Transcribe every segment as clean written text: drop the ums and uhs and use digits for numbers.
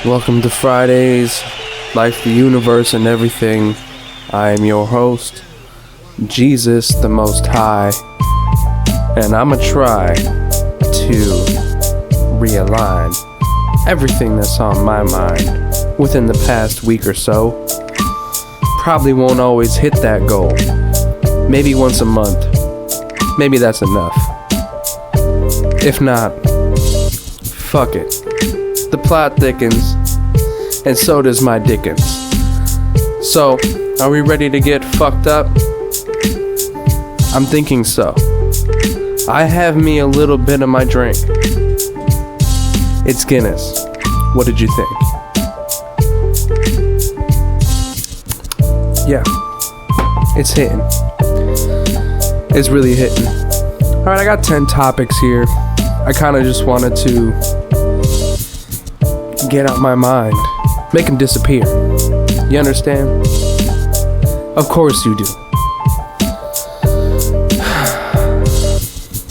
Welcome to Fridays, Life, the Universe, and Everything. I am your host, Jesus the Most High, and I'ma try to realign everything that's on my mind within the past week or so. Probably won't always hit that goal. Maybe once a month. Maybe that's enough. If not, fuck it. The plot thickens, and so does my Dickens. So, are we ready to get fucked up? I'm thinking so. I have me a little bit of my drink. It's Guinness. What did you think? Yeah, it's hitting. It's really hitting. Alright, I got 10 topics here. I kind of just wanted to get out my mind, make them disappear. You understand? Of course you do.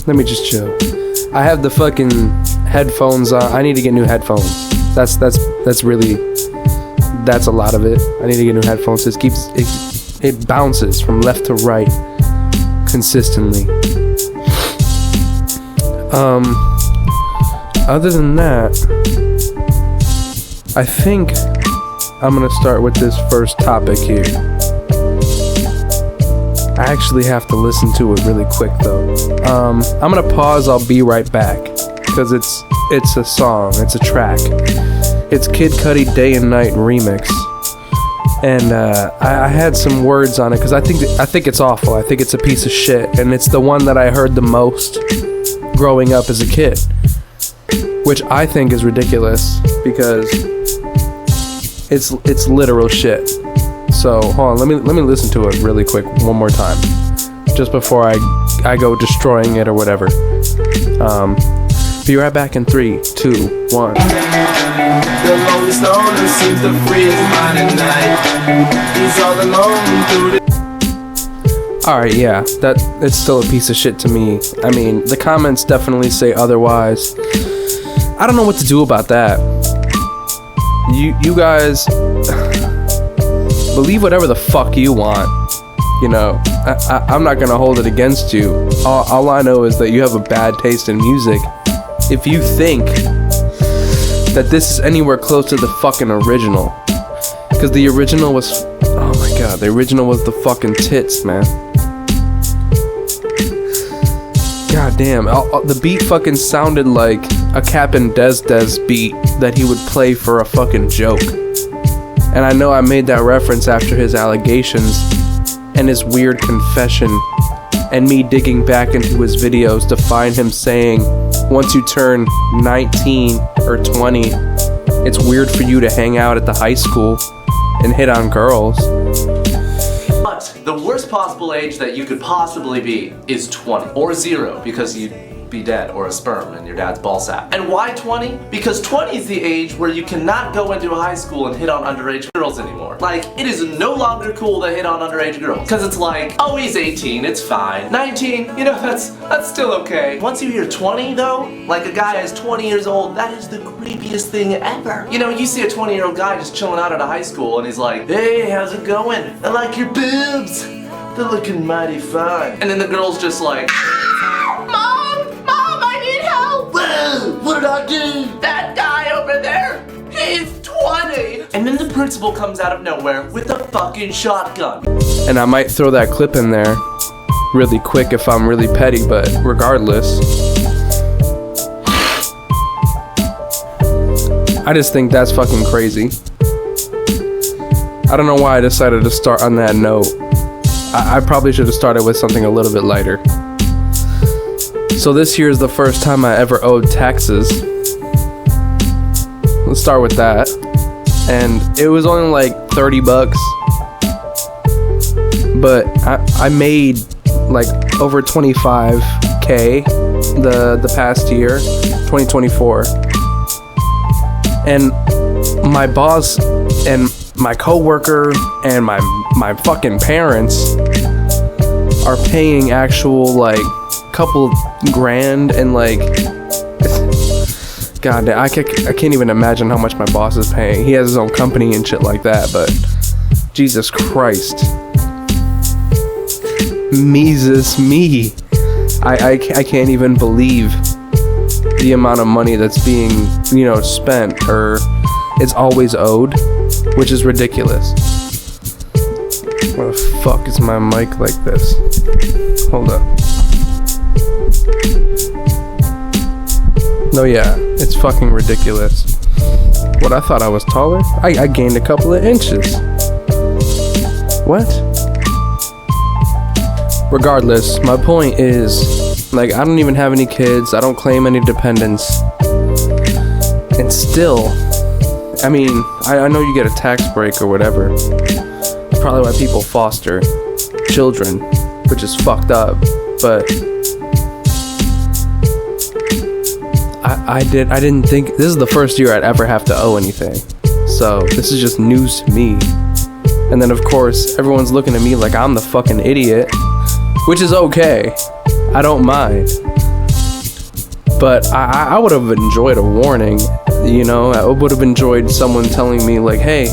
Let me just chill. I have the fucking headphones on. I need to get new headphones. That's a lot of it. I need to get new headphones. It bounces from left to right consistently. Other than that, I think I'm gonna start with this first topic here. I actually have to listen to it really quick though. I'm gonna pause, I'll be right back. Because it's a song, it's a track. It's Kid Cudi Day and Night remix. And I had some words on it because I think it's awful. I think it's a piece of shit. And it's the one that I heard the most growing up as a kid. Which I think is ridiculous because it's literal shit. So hold on, let me listen to it really quick one more time, just before I go destroying it or whatever. Be right back in 3, 2, 1. The lonely stoner seems to free his mind at night. He's all alone through the... Alright, yeah, it's still a piece of shit to me. I mean, the comments definitely say otherwise. I don't know what to do about that. You guys believe whatever the fuck you want. You know, I'm not gonna hold it against you. All I know is that you have a bad taste in music if you think that this is anywhere close to the fucking original. Because the original was, oh my god, the original was the fucking tits, man. God damn, the beat fucking sounded like a Cap'n Des beat that he would play for a fucking joke. And I know I made that reference after his allegations and his weird confession and me digging back into his videos to find him saying once you turn 19 or 20, it's weird for you to hang out at the high school and hit on girls. But the worst possible age that you could possibly be is 20 or 0 because you'd be dead, or a sperm in your dad's ball sack. And why 20? Because 20 is the age where you cannot go into a high school and hit on underage girls anymore. Like, it is no longer cool to hit on underage girls. Because it's like, oh, he's 18, it's fine. 19, you know, that's still okay. Once you hear 20 though, like a guy is 20 years old, that is the creepiest thing ever. You know, you see a 20-year-old guy just chilling out at a high school and he's like, hey, how's it going? I like your boobs. They're looking mighty fine. And then the girl's just like, what did I do? That guy over there, he's 20! And then the principal comes out of nowhere with a fucking shotgun. And I might throw that clip in there really quick if I'm really petty, but regardless, I just think that's fucking crazy. I don't know why I decided to start on that note. I probably should have started with something a little bit lighter. So this year is the first time I ever owed taxes. Let's start with that. And it was only like $30. But I made like over 25K the past year, 2024. And my boss and my coworker and my fucking parents are paying actual like couple grand and like God, I can't even imagine how much my boss is paying. He has his own company and shit like that, but Jesus Christ. Me. I can't even believe the amount of money that's being, spent, or it's always owed, which is ridiculous. Why the fuck is my mic like this? Hold up. No, yeah, it's fucking ridiculous. What, I thought I was taller? I gained a couple of inches. What? Regardless, my point is, like, I don't even have any kids. I don't claim any dependents. And still, I mean, I know you get a tax break or whatever. It's probably why people foster children, which is fucked up. But I didn't think this is the first year I'd ever have to owe anything. So this is just news to me. And then of course everyone's looking at me like I'm the fucking idiot, which is okay. I don't mind. But I would have enjoyed a warning, I would have enjoyed someone telling me like, hey,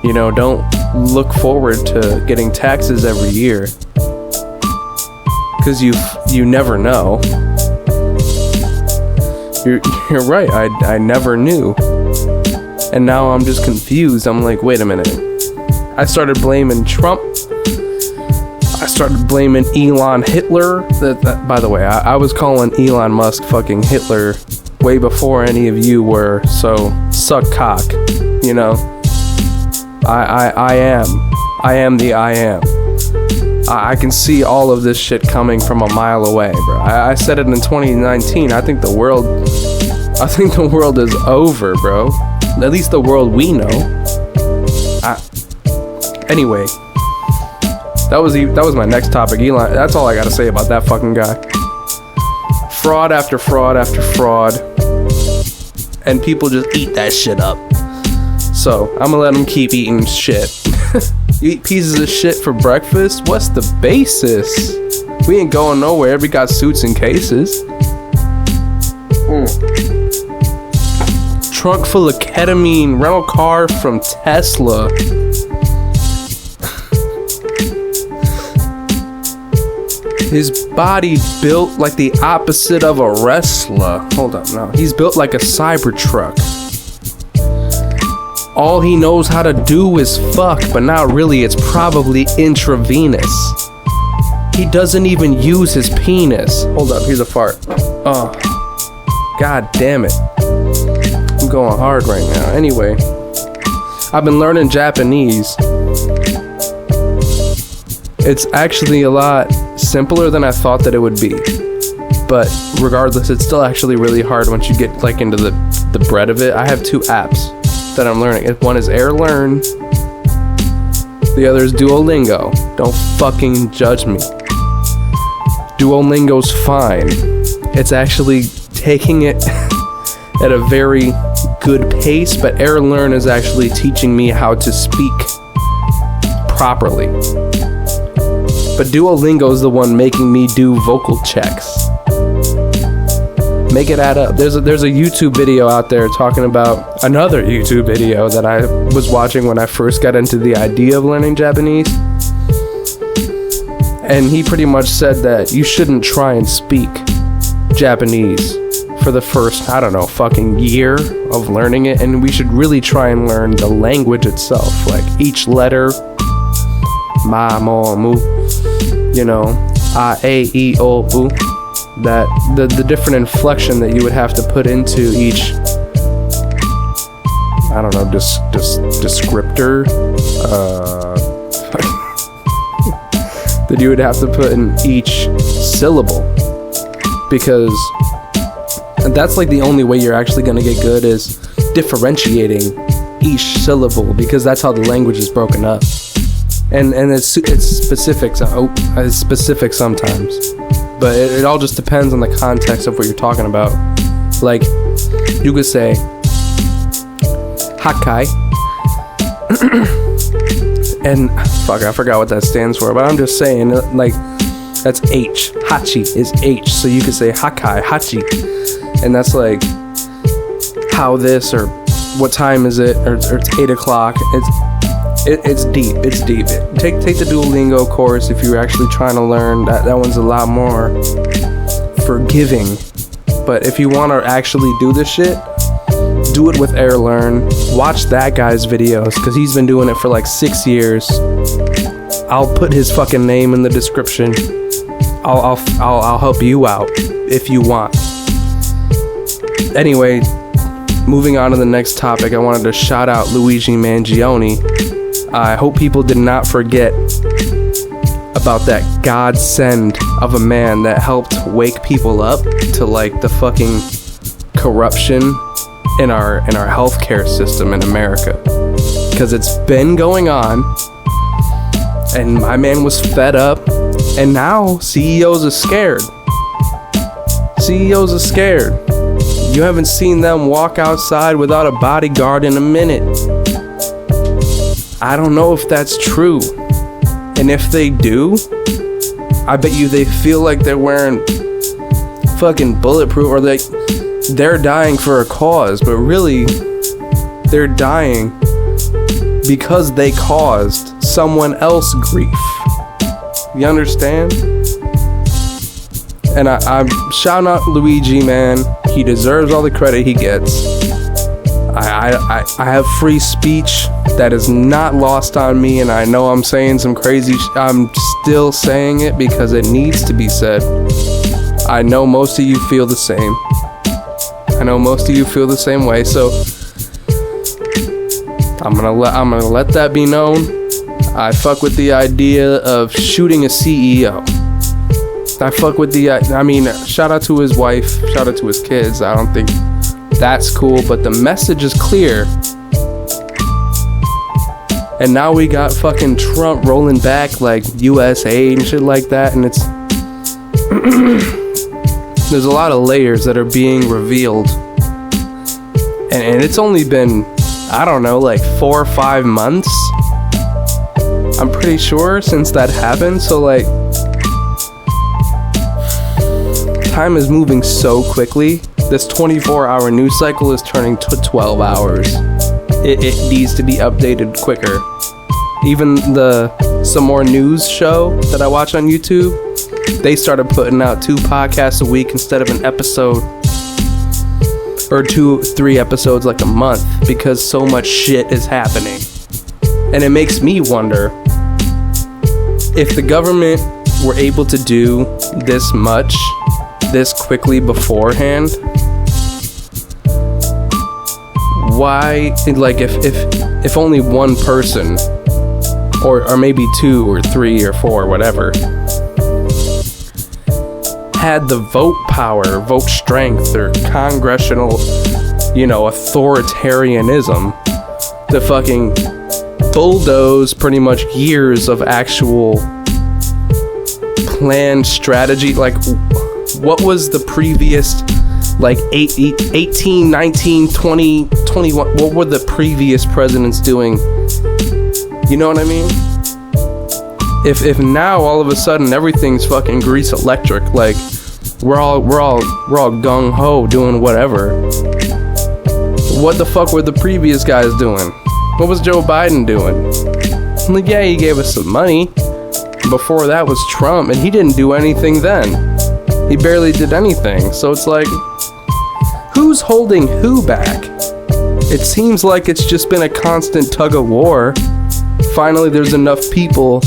don't look forward to getting taxes every year. Cause you never know. You're right, I never knew. And now I'm just confused. I'm like, wait a minute. I started blaming Trump. I started blaming Elon Hitler. That by the way, I was calling Elon Musk fucking Hitler way before any of you were, so suck cock, I am the I am. I can see all of this shit coming from a mile away, bro. I said it in 2019. I think the world is over, bro. At least the world we know. Anyway, that was my next topic. Elon. That's all I gotta say about that fucking guy. Fraud after fraud after fraud, and people just eat that shit up. So I'm gonna let them keep eating shit. You eat pieces of shit for breakfast? What's the basis? We ain't going nowhere. We got suits and cases. Trunk full of ketamine. Rental car from Tesla. His body built like the opposite of a wrestler. Hold up, no. He's built like a Cybertruck. All he knows how to do is fuck, but not really. It's probably intravenous. He doesn't even use his penis. Hold up, here's a fart. Oh, god damn it. I'm going hard right now. Anyway, I've been learning Japanese. It's actually a lot simpler than I thought that it would be. But regardless, it's still actually really hard once you get like into the bread of it. I have 2 apps that I'm learning. One is AirLearn. The other is Duolingo. Don't fucking judge me. Duolingo's fine. It's actually taking it at a very good pace, but AirLearn is actually teaching me how to speak properly. But Duolingo's the one making me do vocal checks. Make it add up. There's a YouTube video out there talking about another YouTube video that I was watching when I first got into the idea of learning Japanese. And he pretty much said that you shouldn't try and speak Japanese for the first, fucking year of learning it. And we should really try and learn the language itself. Like each letter, ma, mo, mu, a, e, o, u. That the different inflection that you would have to put into each descriptor that you would have to put in each syllable, because that's like the only way you're actually going to get good is differentiating each syllable, because that's how the language is broken up, and it's specific sometimes. But it all just depends on the context of what you're talking about. Like, you could say Hakai. And, fuck, I forgot what that stands for. But I'm just saying, like, that's H. Hachi is H. So you could say Hakai, Hachi. And that's like, how this or what time is it or it's 8 o'clock. It's deep. It's deep. Take the Duolingo course if you're actually trying to learn. That one's a lot more forgiving. But if you want to actually do this shit, do it with AirLearn. Watch that guy's videos because he's been doing it for like 6 years. I'll put his fucking name in the description. I'll help you out if you want. Anyway, moving on to the next topic, I wanted to shout out Luigi Mangione. I hope people did not forget about that godsend of a man that helped wake people up to like the fucking corruption in our healthcare system in America, because it's been going on and my man was fed up, and now CEOs are scared. CEOs are scared. You haven't seen them walk outside without a bodyguard in a minute. I don't know if that's true. And if they do, I bet you they feel like they're wearing fucking bulletproof, or they're dying for a cause, but really they're dying because they caused someone else grief. You understand? And I'm shouting out Luigi, man. He deserves all the credit he gets. I have free speech that is not lost on me, and I know I'm saying some crazy I'm still saying it because it needs to be said. I know most of you feel the same. I know most of you feel the same way, so I'm gonna let that be known. I fuck with the idea of shooting a CEO. I fuck with shout out to his wife, shout out to his kids. I don't think that's cool, but the message is clear. And now we got fucking Trump rolling back like US aid and shit like that, and it's there's a lot of layers that are being revealed. And it's only been, I don't know, like 4 or 5 months, I'm pretty sure, since that happened. So like, time is moving so quickly. This 24-hour news cycle is turning to 12 hours. It needs to be updated quicker. Even some more news show that I watch on YouTube, they started putting out 2 podcasts a week instead of an episode, or 2-3 episodes like a month, because so much shit is happening. And it makes me wonder, if the government were able to do this much this quickly beforehand, why, like, if only one person, or maybe 2 or 3 or 4, whatever, had the vote power, vote strength, or congressional, authoritarianism to fucking bulldoze pretty much years of actual planned strategy. Like, what was the previous, like, 18, 19, 20, 21, what were the previous presidents doing? You know what I mean? If now all of a sudden everything's fucking grease electric, like we're all gung ho doing whatever. What the fuck were the previous guys doing? What was Joe Biden doing? Like, yeah, he gave us some money. Before that was Trump, and he didn't do anything then. He barely did anything. So it's like, who's holding who back? It seems like it's just been a constant tug of war. Finally, there's enough people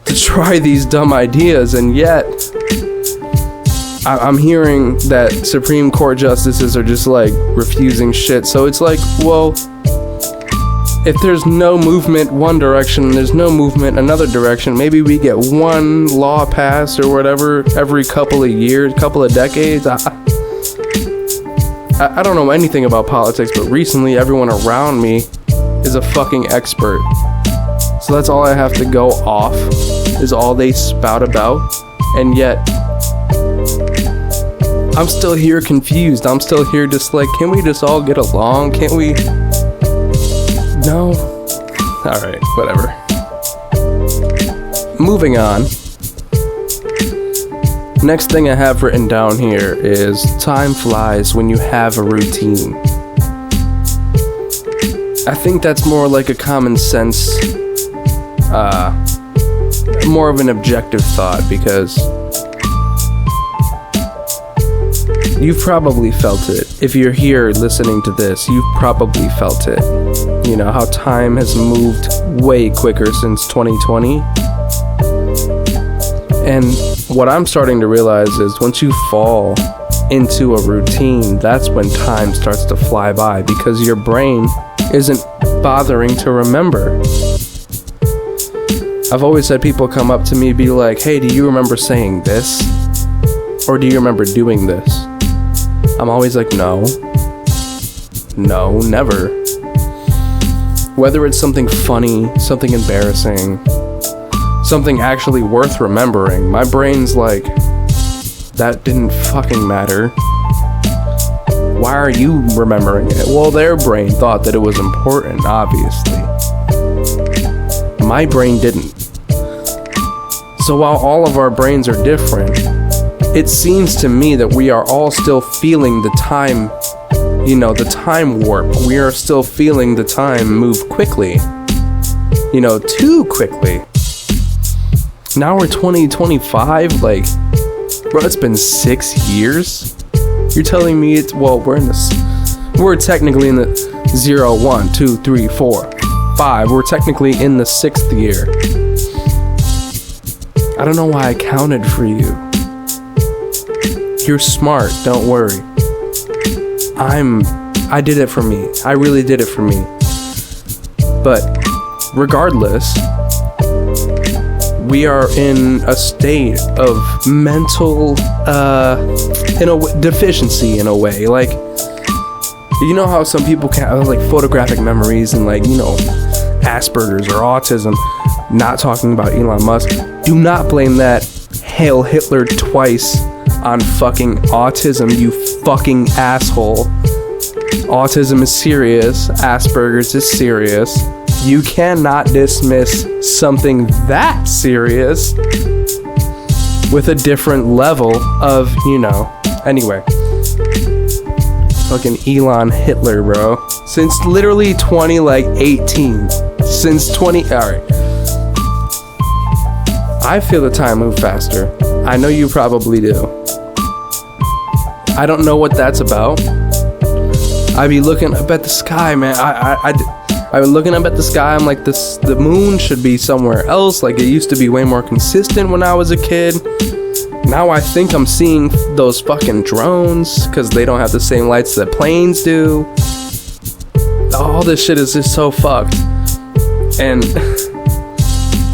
to try these dumb ideas, and yet I'm hearing that Supreme Court justices are just like refusing shit. So it's like, well, if there's no movement one direction, there's no movement another direction. Maybe we get one law passed or whatever every couple of years, couple of decades. I don't know anything about politics, but recently everyone around me is a fucking expert. So that's all I have to go off, is all they spout about. And yet, I'm still here confused. I'm still here just like, can we just all get along? Can't we? No? Alright, whatever. Moving on. Next thing I have written down here is time flies when you have a routine. I think that's more like a common sense, more of an objective thought, because you've probably felt it. If you're here listening to this, you've probably felt it. You know, how time has moved way quicker since 2020. And what I'm starting to realize is once you fall into a routine, that's when time starts to fly by, because your brain isn't bothering to remember. I've always had people come up to me and be like, hey, do you remember saying this? Or do you remember doing this? I'm always like, no, never. Whether it's something funny, something embarrassing, something actually worth remembering, my brain's like, that didn't fucking matter. Why are you remembering it? Well, their brain thought that it was important, obviously. My brain didn't. So while all of our brains are different, it seems to me that we are all still feeling the time, the time warp. We are still feeling the time move quickly. Too quickly. Now we're 2025, like, bro, it's been 6 years. You're telling me we're technically in the 0, 1, 2, 3, 4, 5. We're technically in the 6th year. I don't know why I counted for you. You're smart, don't worry. I did it for me. I really did it for me. But regardless, we are in a state of mental deficiency in a way. Like, you know how some people can have like photographic memories and Asperger's or autism. Not talking about Elon Musk. Do not blame that Hail Hitler twice on fucking autism, you fucking asshole. Autism is serious. Asperger's is serious. You cannot dismiss something that serious with a different level of, Anyway. Fucking Elon Hitler, bro. Since literally 2018. Alright. I feel the time move faster. I know you probably do. I don't know what that's about. I be looking up at the sky, man. I've been looking up at the sky. I'm like, the moon should be somewhere else. Like, it used to be way more consistent when I was a kid. Now I think I'm seeing those fucking drones because they don't have the same lights that planes do. All this shit is just so fucked. And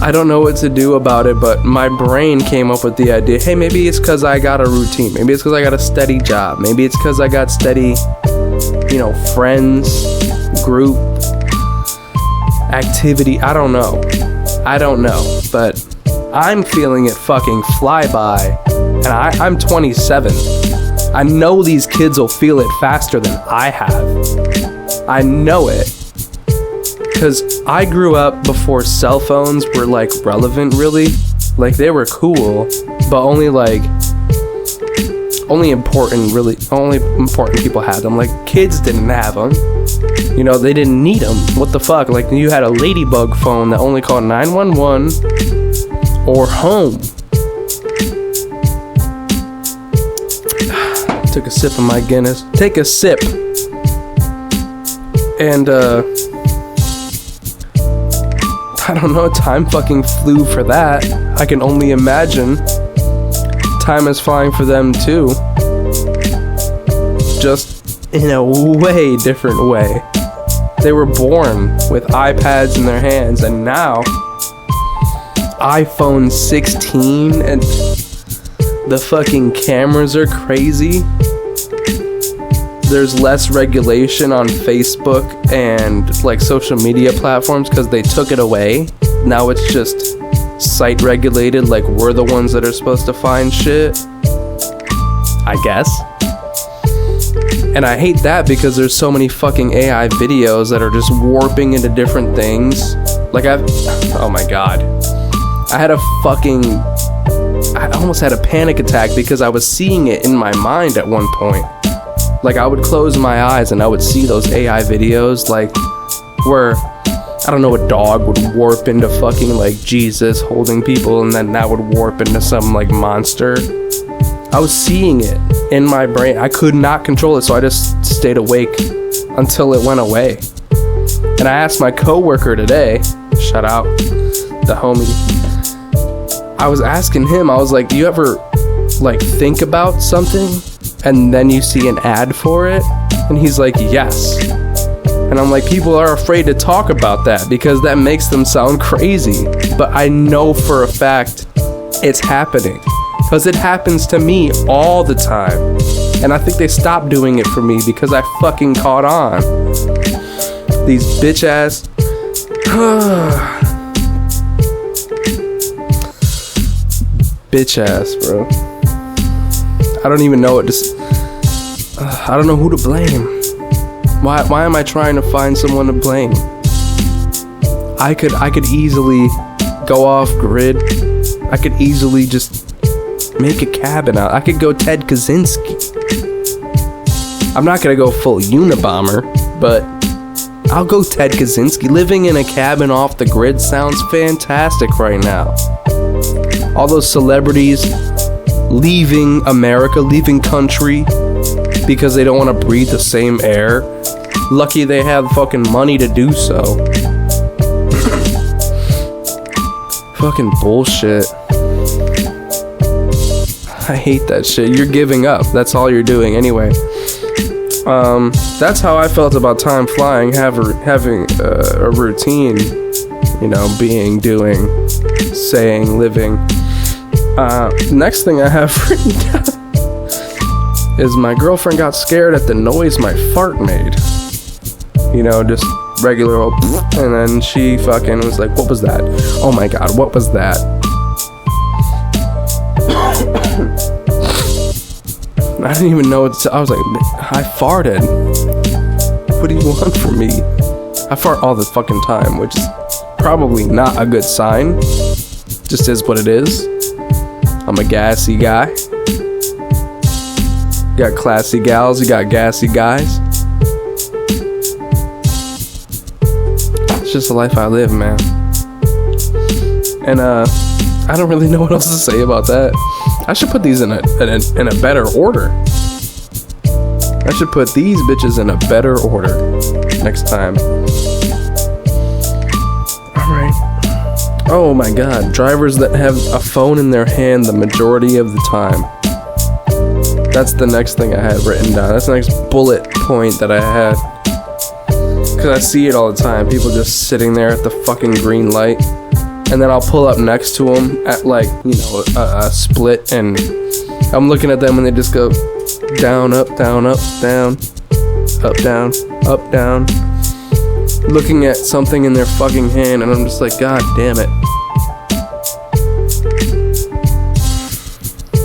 I don't know what to do about it, but my brain came up with the idea, hey, maybe it's because I got a routine. Maybe it's because I got a steady job. Maybe it's because I got steady, friends, group, activity. I don't know, but I'm feeling it fucking fly by, and I'm 27. I know these kids will feel it faster than I have. I know it, because I grew up before cell phones were relevant, really. They were cool, but only important people had them. Kids didn't have them. They didn't need them. What the fuck? You had a ladybug phone that only called 911 or home. Took a sip of my Guinness. Take a sip. And, I don't know, time fucking flew for that. I can only imagine time is flying for them too. Just in a way different way. They were born with iPads in their hands, and now iPhone 16 and the fucking cameras are crazy. There's less regulation on Facebook and social media platforms because they took it away. Now it's just site regulated, we're the ones that are supposed to find shit, I guess. And I hate that because there's so many fucking AI videos that are just warping into different things. Oh my god. I I almost had a panic attack because I was seeing it in my mind at one point. Like, I would close my eyes and I would see those AI videos, like, where, I don't know, a dog would warp into fucking, like, Jesus holding people, and then that would warp into some, like, monster. I was seeing it in my brain. I could not control it, so I just stayed awake until it went away. And I asked my coworker today, shout out, the homie, I was asking him, I was like, do you ever, like, think about something and then you see an ad for it? And he's like, yes. And I'm like, people are afraid to talk about that because that makes them sound crazy. But I know for a fact it's happening because it happens to me all the time. And I think they stopped doing it for me because I fucking caught on. These bitch ass bitch ass, bro. I don't even know what to I don't know who to blame. Why am I trying to find someone to blame? I could easily go off grid. I could easily just make a cabin out. I could go Ted Kaczynski. I'm not gonna go full Unabomber, but I'll go Ted Kaczynski. Living in a cabin off the grid sounds fantastic right now. All those celebrities leaving America, leaving country because they don't want to breathe the same air. Lucky they have fucking money to do so. Fucking bullshit. I hate that shit. You're giving up. That's all you're doing anyway. That's how I felt about time flying, having a routine, you know, being, doing, saying, living. Next thing I have written down is my girlfriend got scared at the noise my fart made. You know, just regular old, and then she fucking was like, what was that? Oh my god, what was that? I didn't even know what to say. I was like, I farted. What do you want from me? I fart all the fucking time, which is probably not a good sign. Just is what it is. I'm a gassy guy. You got classy gals, you got gassy guys. It's just the life I live, man. And I don't really know what else to say about that. I should put these in a better order. I should put these bitches in a better order next time. Alright. Oh my god, drivers that have a phone in their hand the majority of the time. That's the next thing I had written down. That's the next bullet point that I had. Because I see it all the time. People just sitting there at the fucking green light. And then I'll pull up next to them at, like, you know, a split. And I'm looking at them and they just go down, up, down, up, down, up, down, up, down. Looking at something in their fucking hand. And I'm just like, god damn it.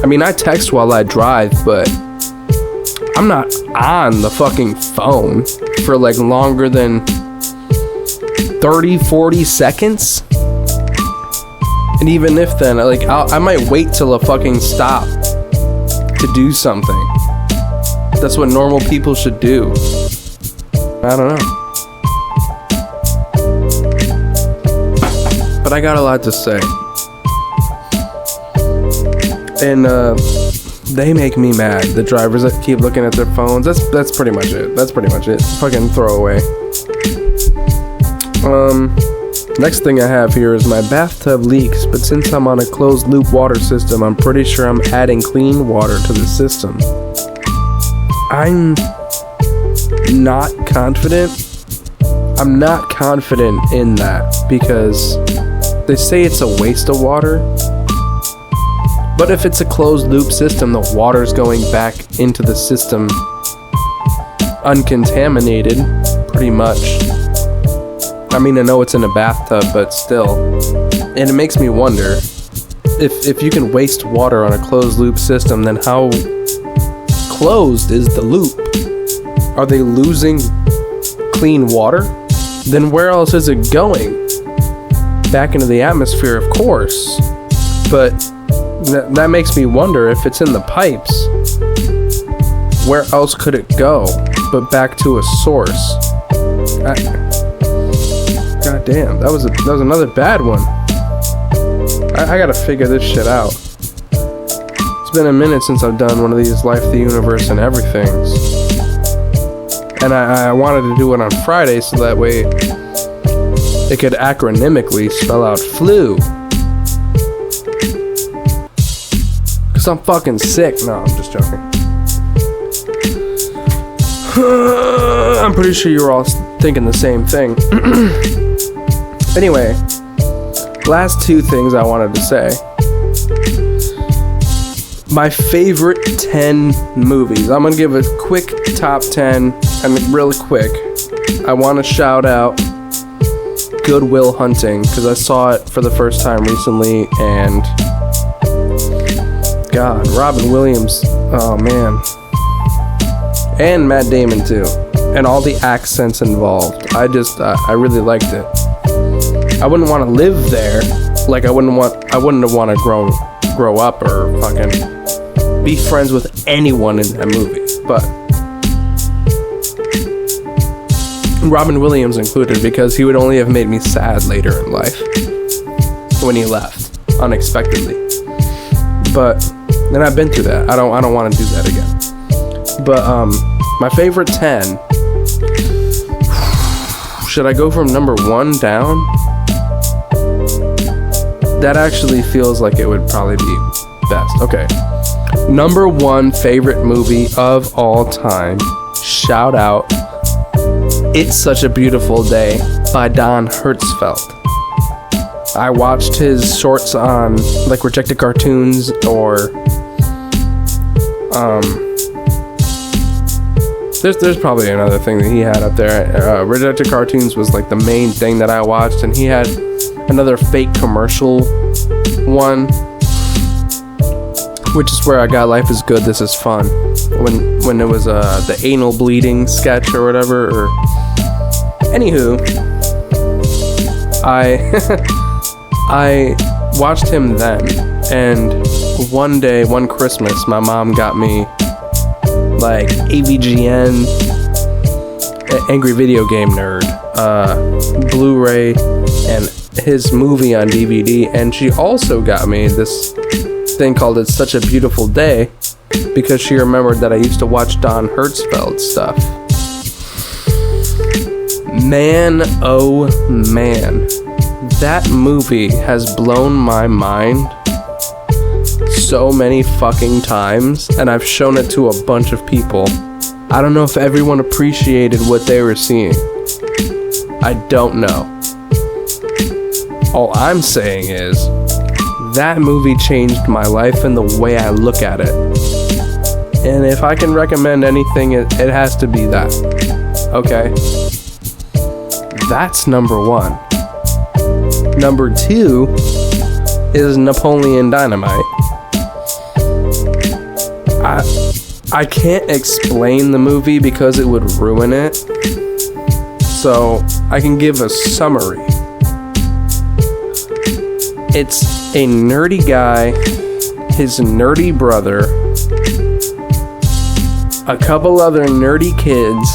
I mean, I text while I drive, but I'm not on the fucking phone for like longer than 30, 40 seconds. And even if then, like, I might wait till a fucking stop to do something. That's what normal people should do. I don't know. But I got a lot to say. And they make me mad. The drivers that keep looking at their phones. That's pretty much it. That's pretty much it. Fucking throwaway. Next thing I have here is my bathtub leaks, but since I'm on a closed loop water system, I'm pretty sure I'm adding clean water to the system. I'm not confident. I'm not confident in that because they say it's a waste of water. But if it's a closed loop system, the water's going back into the system uncontaminated, pretty much. I mean, I know it's in a bathtub, but still. And it makes me wonder, if you can waste water on a closed loop system, then how closed is the loop? Are they losing clean water? Then where else is it going? Back into the atmosphere, of course. But that makes me wonder if it's in the pipes. Where else could it go but back to a source? God damn, that was another bad one. I gotta figure this shit out. It's been a minute since I've done one of these Life, the Universe, and Everythings. And I wanted to do it on Friday so that way it could acronymically spell out FLUE. Cause I'm fucking sick. No, I'm just joking. I'm pretty sure you were all thinking the same thing. Anyway, last two things I wanted to say. My favorite 10 movies. I'm gonna give a quick top 10, and real quick, I want to shout out Good Will Hunting, because I saw it for the first time recently, and God, Robin Williams, oh man, and Matt Damon too, and all the accents involved. I really liked it. I wouldn't want to live there, like I wouldn't have want to grow up or fucking be friends with anyone in that movie, but Robin Williams included, because he would only have made me sad later in life when he left unexpectedly. But then I've been through that. I don't want to do that again. But my favorite 10. Should I go from number 1 down? That actually feels like it would probably be best. Okay. Number 1 favorite movie of all time. Shout out It's Such a Beautiful Day by Don Hertzfeldt. I watched his shorts on like Rejected Cartoons or there's probably another thing that he had up there. Rejected Cartoons was like the main thing that I watched, and he had another fake commercial one, which is where I got Life is Good, This is Fun, when it was the anal bleeding sketch or whatever. Or anywho, I watched him then, and one Christmas, my mom got me like AVGN, Angry Video Game Nerd, Blu-ray, and his movie on DVD, and she also got me this thing called It's Such a Beautiful Day because she remembered that I used to watch Don Hertzfeldt stuff. Man, oh man, that movie has blown my mind so many fucking times, and I've shown it to a bunch of people. I don't know if everyone appreciated what they were seeing. I don't know. All I'm saying is that movie changed my life and the way I look at it. And if I can recommend anything, it has to be that. Okay? That's number 1. Number 2 is Napoleon Dynamite. I can't explain the movie because it would ruin it. So I can give a summary. It's a nerdy guy, his nerdy brother, a couple other nerdy kids,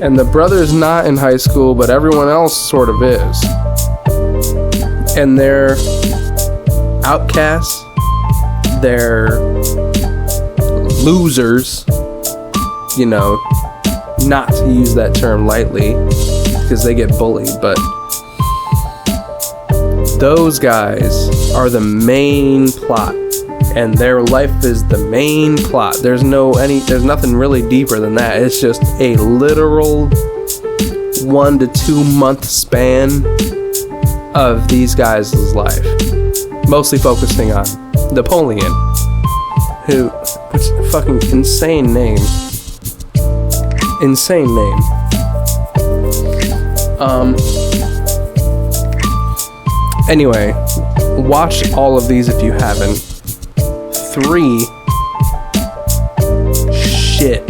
and the brother's not in high school, but everyone else sort of is. And they're outcasts, they're losers, you know, not to use that term lightly, because they get bullied, but those guys are the main plot, and their life is the main plot. There's nothing really deeper than that. It's just a literal 1 to 2 month span of these guys' life, mostly focusing on Napoleon, which fucking insane name. Anyway, watch all of these if you haven't. 3, shit.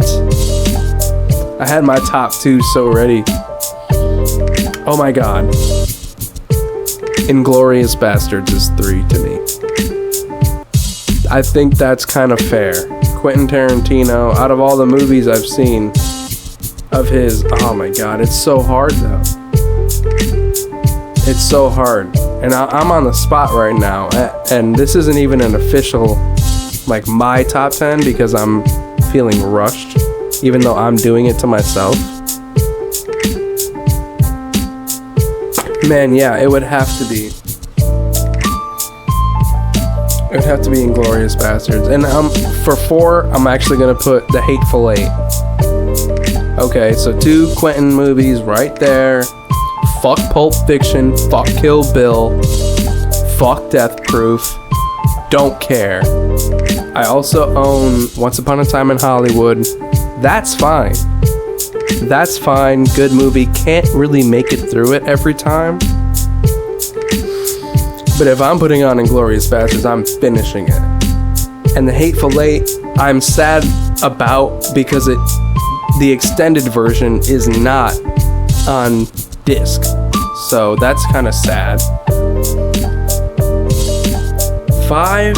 I had my top 2 so ready. Oh my god. Inglourious Bastards is 3 to me. I think that's kind of fair. Quentin Tarantino, out of all the movies I've seen of his, oh my god, it's so hard though. It's so hard. And I'm on the spot right now, and this isn't even an official, like, my top 10, because I'm feeling rushed, even though I'm doing it to myself. Man, yeah, it would have to be. It would have to be Inglourious Bastards. And for 4, I'm actually going to put The Hateful Eight. Okay, so 2 Quentin movies right there. Fuck Pulp Fiction. Fuck Kill Bill. Fuck Death Proof. Don't care. I also own Once Upon a Time in Hollywood. That's fine. That's fine. Good movie. Can't really make it through it every time. But if I'm putting on Inglourious Bastards, I'm finishing it. And The Hateful Eight, I'm sad about, because the extended version is not on disc. So that's kind of sad. 5,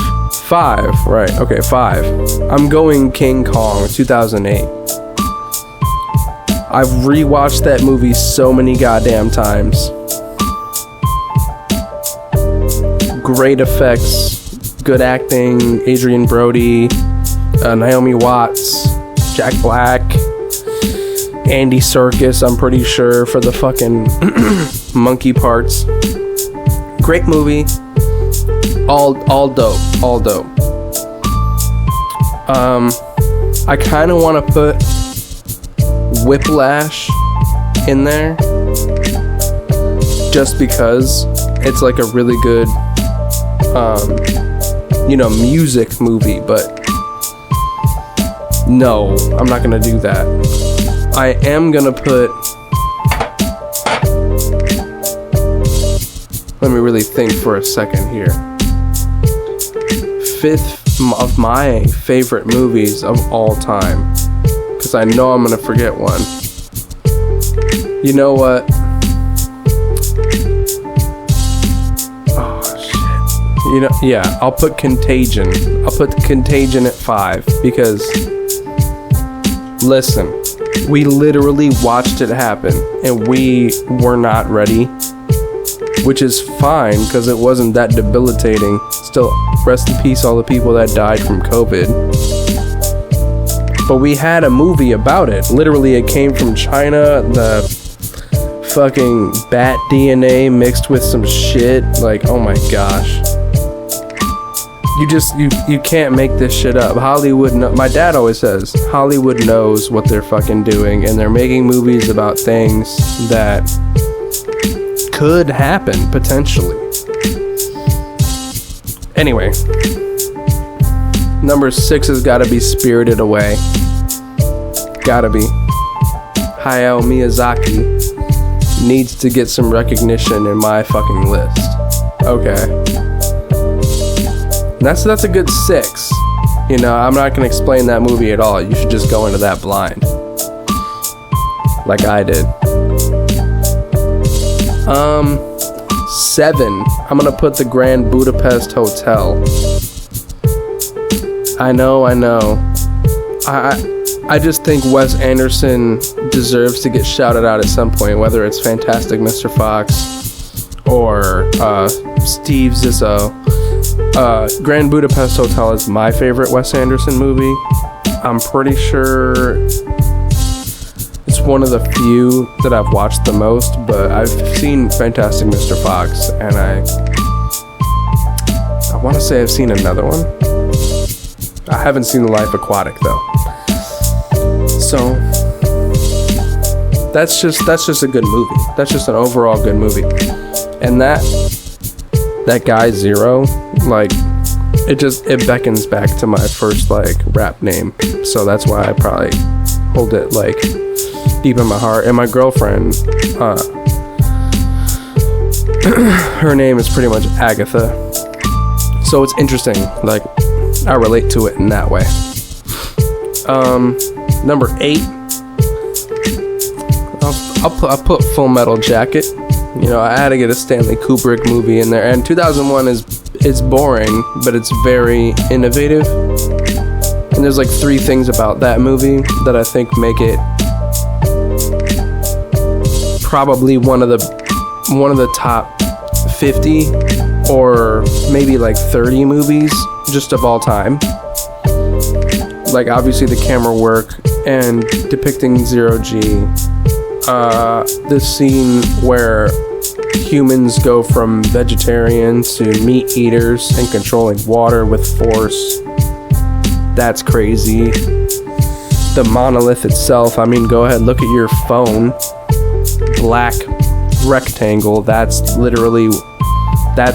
right, okay, 5. I'm going King Kong, 2008. I've rewatched that movie so many goddamn times. Great effects, good acting, Adrian Brody, Naomi Watts, Jack Black, Andy Serkis, I'm pretty sure, for the fucking monkey parts. Great movie. All dope. I kind of want to put Whiplash in there, just because it's like a really good music movie, but no, I'm not gonna do that. I am gonna put, let me really think for a second here. 5th of my favorite movies of all time, because I know I'm gonna forget one. You know what? Yeah, I'll put Contagion. I'll put Contagion at 5, because, listen, we literally watched it happen, and we were not ready, which is fine, because it wasn't that debilitating. Still, rest in peace all the people that died from COVID. But we had a movie about it. Literally, it came from China, the fucking bat DNA mixed with some shit. Like, oh my gosh. You can't make this shit up. Hollywood, my dad always says, Hollywood knows what they're fucking doing, and they're making movies about things that could happen, potentially. Anyway, number 6 has gotta be Spirited Away. Gotta be. Hayao Miyazaki needs to get some recognition in my fucking list. Okay. That's a good 6. I'm not gonna explain that movie at all. You should just go into that blind, like I did. 7. I'm gonna put The Grand Budapest Hotel. I know. I just think Wes Anderson deserves to get shouted out at some point, whether it's Fantastic Mr. Fox or Steve Zissou. Grand Budapest Hotel is my favorite Wes Anderson movie. I'm pretty sure it's one of the few that I've watched the most, but I've seen Fantastic Mr. Fox, and I want to say I've seen another one. I haven't seen The Life Aquatic though. So that's just a good movie. That's just an overall good movie. And that guy Zero, like, it beckons back to my first like rap name. So that's why I probably hold it like deep in my heart. And my girlfriend, her name is pretty much Agatha. So it's interesting, like I relate to it in that way. Number 8, I'll put Full Metal Jacket. I had to get a Stanley Kubrick movie in there, and 2001 is it's boring, but it's very innovative. And there's like 3 things about that movie that I think make it probably one of the top 50 or maybe like 30 movies just of all time. Like obviously the camera work and depicting zero G. This scene where humans go from vegetarians to meat eaters and controlling water with force. That's crazy. The monolith itself, I mean, go ahead, look at your phone. Black rectangle, that's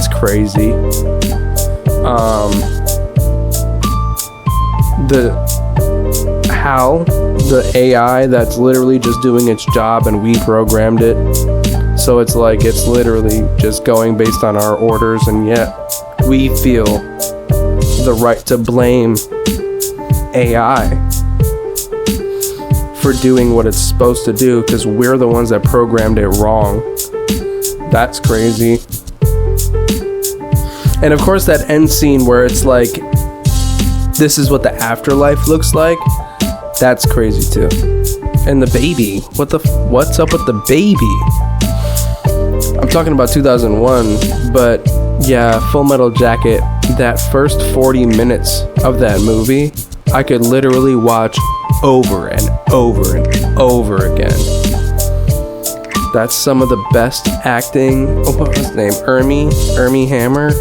crazy. The AI that's literally just doing its job and we programmed it. So it's like it's literally just going based on our orders, and yet we feel the right to blame AI for doing what it's supposed to do because we're the ones that programmed it wrong. That's crazy. And of course that end scene where it's like, this is what the afterlife looks like. That's crazy too. And the baby, what's up with the baby? I'm talking about 2001, but yeah, Full Metal Jacket, that first 40 minutes of that movie, I could literally watch over and over and over again. That's some of the best acting. Oh, what was his name? Ernie Hammer?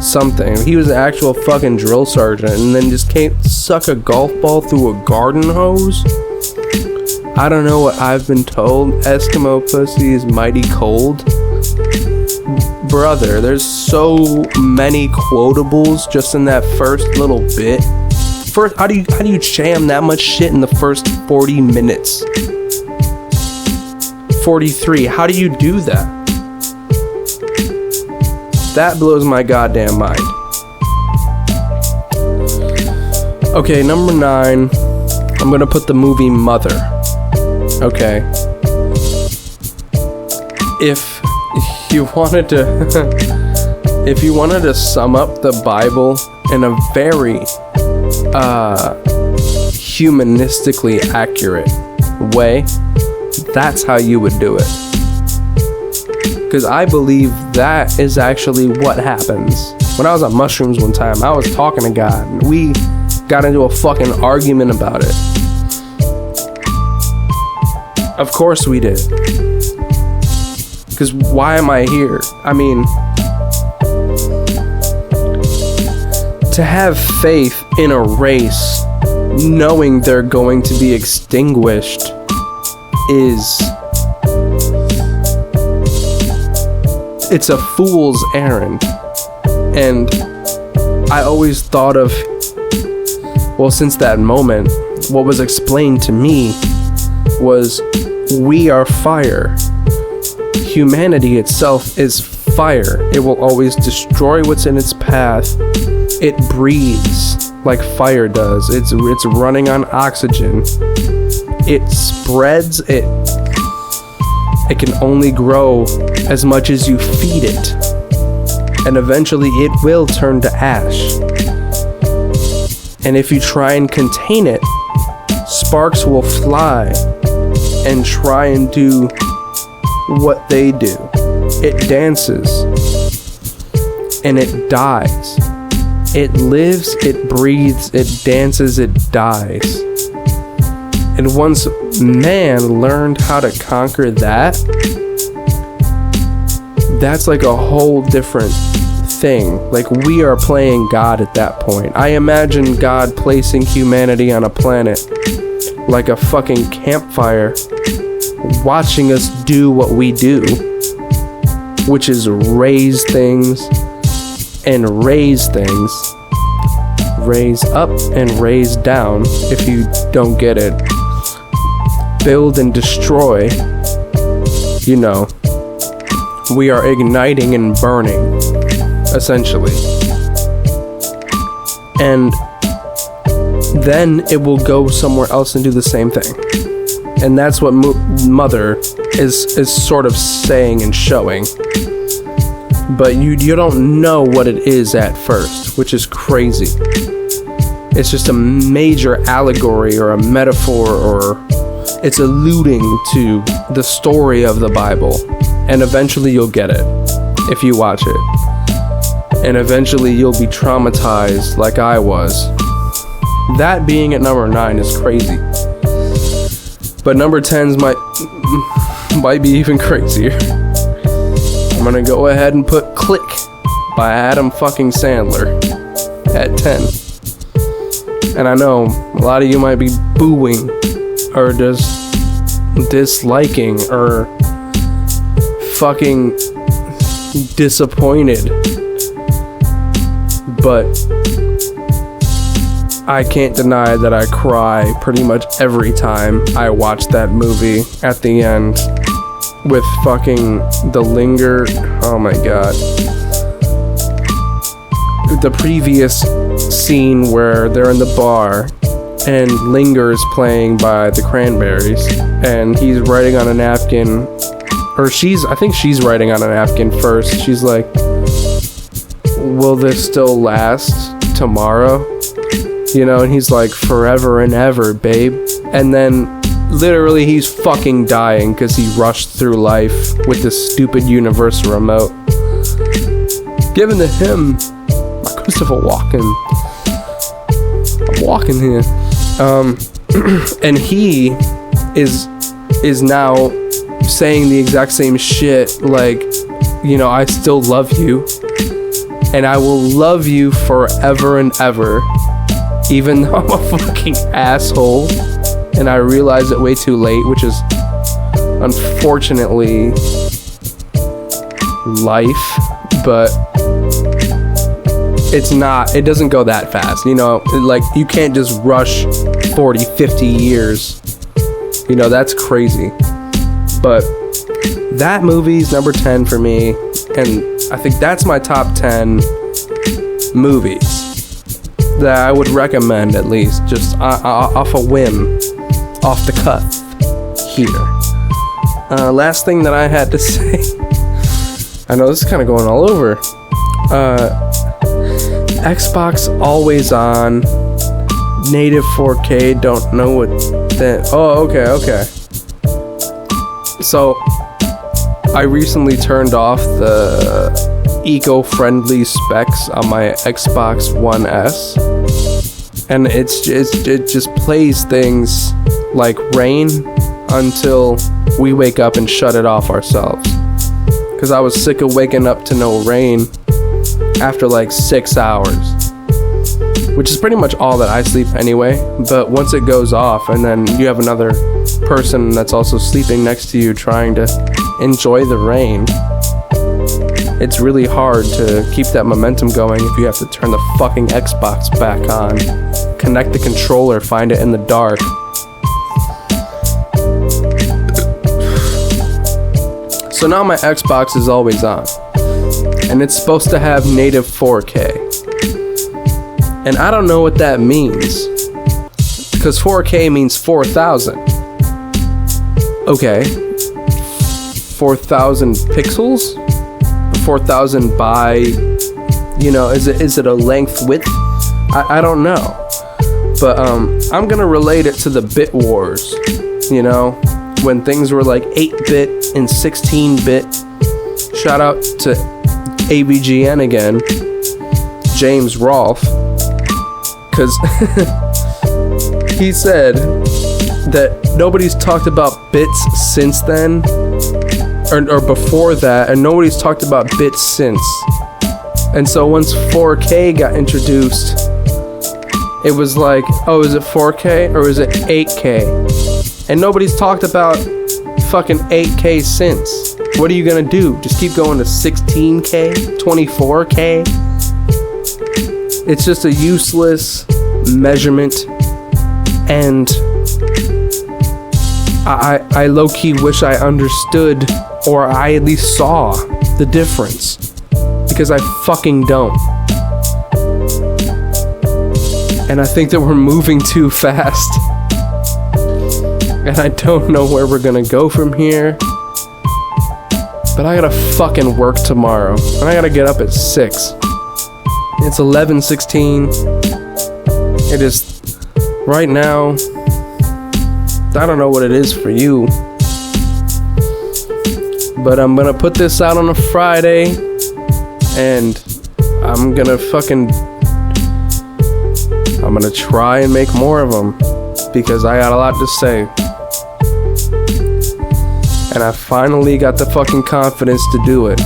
Something. He was an actual fucking drill sergeant and then just can't suck a golf ball through a garden hose. I don't know what I've been told. Eskimo pussy is mighty cold. Brother, there's so many quotables just in that first little bit. First, how do you jam that much shit in the first 40 minutes? 43. How do you do that? That blows my goddamn mind. Okay, number 9. I'm gonna put the movie Mother. Okay. If you wanted to sum up the Bible in a very humanistically accurate way, that's how you would do it. Because I believe that is actually what happens. When I was on mushrooms one time, I was talking to God and we got into a fucking argument about it. Of course we did. Because why am I here? I mean, to have faith in a race knowing they're going to be extinguished it's a fool's errand. And I always thought of, well, since that moment, what was explained to me was we are fire. Humanity itself is fire. It will always destroy what's in its path. It breathes like fire does. It's running on oxygen. It spreads. It can only grow as much as you feed it. And eventually it will turn to ash. And if you try and contain it, sparks will fly and try and do what they do. It dances and it dies. It lives, it breathes, it dances, it dies. And once man learned how to conquer that, that's like a whole different thing. Like, we are playing God at that point. I imagine God placing humanity on a planet like a fucking campfire, watching us do what we do, which is raise things and raise things, raise up and raise down, if you don't get it, build and destroy. You know, we are igniting and burning, essentially. And then it will go somewhere else and do the same thing. And that's what Mother is sort of saying and showing. but you don't know what it is at first, which is crazy. It's just a major allegory or a metaphor, or it's alluding to the story of the Bible, and eventually you'll get it if you watch it, and eventually you'll be traumatized like I was. That being at number 9 is crazy, but number 10's might be even crazier. I'm gonna go ahead and put Click by Adam fucking Sandler at 10. And I know a lot of you might be booing or just disliking or fucking disappointed, but I can't deny that I cry pretty much every time I watch that movie at the end with fucking the linger. Oh my god. The previous scene where they're in the bar and Linger is playing by the Cranberries, and he's writing on a napkin, or I think she's writing on a napkin first. She's like, will this still last tomorrow? You know, and he's like, forever and ever, babe. And then literally he's fucking dying because he rushed through life with this stupid universal remote given to him by Christopher Walken. I'm walking here. And he is now saying the exact same shit, like, you know, I still love you and I will love you forever and ever, even though I'm a fucking asshole and I realize it way too late, which is unfortunately life, but it doesn't go that fast, you know, like you can't just rush 40, 50 years, you know, that's crazy. But that movie's number 10 for me, and I think that's my top 10 movies that I would recommend, at least, just off a whim, off the cuff here. Last thing that I had to say, I know this is kind of going all over, Xbox always on, native 4K, don't know what that, oh, okay. So, I recently turned off the eco-friendly specs on my Xbox One S, and it just plays things like rain until we wake up and shut it off ourselves. Because I was sick of waking up to no rain after like 6 hours, which is pretty much all that I sleep anyway. But once it goes off and then you have another person that's also sleeping next to you trying to enjoy the rain, it's really hard to keep that momentum going if you have to turn the fucking Xbox back on, connect the controller, find it in the dark. So now my Xbox is always on, and it's supposed to have native 4K. And I don't know what that means, because 4K means 4,000. Okay, 4,000 pixels? 4,000 by, you know, is it a length width? I don't know. But I'm gonna relate it to the bit wars, you know, when things were like 8-bit and 16-bit. Shout out to ABGN again, James Rolfe, because he said that nobody's talked about bits since then, or before that, and nobody's talked about bits since. And so once 4K got introduced, it was like, oh, is it 4K or is it 8K? And nobody's talked about fucking 8K since. What are you gonna do? Just keep going to 16K, 24K? It's just a useless measurement, and I low-key wish I understood, or I at least saw the difference, because I fucking don't. And I think that we're moving too fast, and I don't know where we're gonna go from here. But I gotta fucking work tomorrow. And I gotta get up at 6. It's 11:16. It is right now. I don't know what it is for you. But I'm gonna put this out on a Friday. And I'm gonna try and make more of them. Because I got a lot to say. And I finally got the fucking confidence to do it.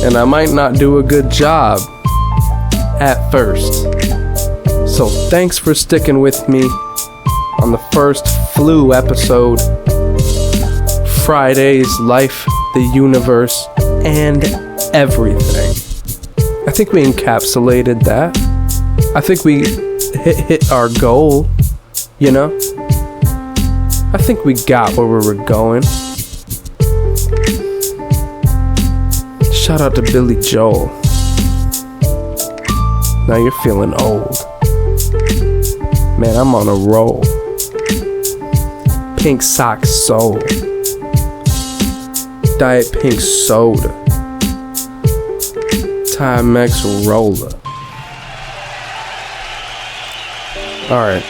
And I might not do a good job at first. So thanks for sticking with me on the first FLUE episode. Friday's life, the universe, and everything. I think we encapsulated that. I think we hit our goal, you know? I think we got where we were going. Shout out to Billy Joel. Now you're feeling old. Man, I'm on a roll. Pink sock soul. Diet pink soda. Timex roller. Alright.